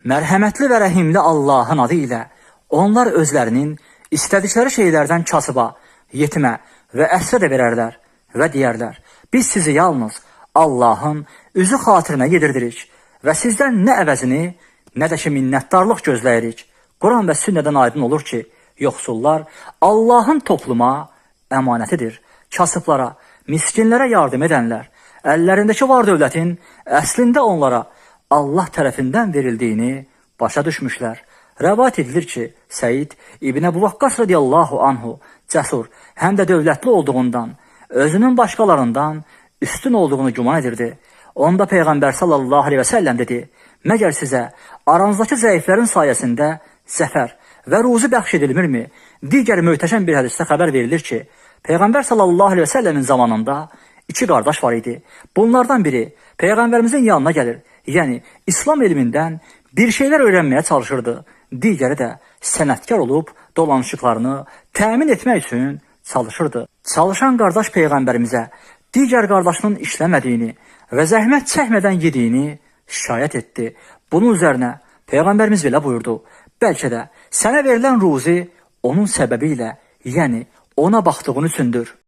Mərhəmətli və rəhimli Allahın adı ilə onlar özlərinin istədikləri şeylərdən kasıba, yetimə və əsrə də verərlər və deyərlər, biz sizi yalnız Allahın üzü xatirinə yedirdirik və sizdən nə əvəzini, nə də ki minnətdarlıq gözləyirik. Quran və sünnədən aydın olur ki, yoxsullar Allahın topluma əmanətidir. Kasıblara, miskinlərə yardım edənlər, əllərindəki var dövlətin əslində onlara Allah tərəfindən verildiyini başa düşmüşlər. Rəvayət edilir ki, Səid İbn Əbu Vaqqas radiyallahu anhu cəsur, həm də dövlətli olduğundan, özünün başqalarından üstün olduğunu güman edirdi. Onda Peyğəmbər sallallahu aleyhi və səlləm dedi, məgər sizə aranızdakı zəiflərin sayəsində zəfər və ruzi bəxş edilmirmi? Digər möhtəşəm bir hədisdə xəbər verilir ki, Peyğəmbər sallallahu aleyhi və səlləmin zamanında iki qardaş var idi. Bunlardan biri Peyğəmbərimizin yanına gəlir, yəni İslam elmindən bir şeylər öyrənməyə çalışırdı. Digəri də sənətkar olub dolanışıqlarını təmin etmək üçün çalışırdı. Çalışan qardaş Peyğəmbərimizə digər qardaşının işləmədiyini və zəhmət çəkmədən yediyini şikayət etdi. Bunun üzərinə Peyğəmbərimiz belə buyurdu, bəlkə də sənə verilən ruzi onun səbəbi ilə, yəni ona baxdığın üçündür.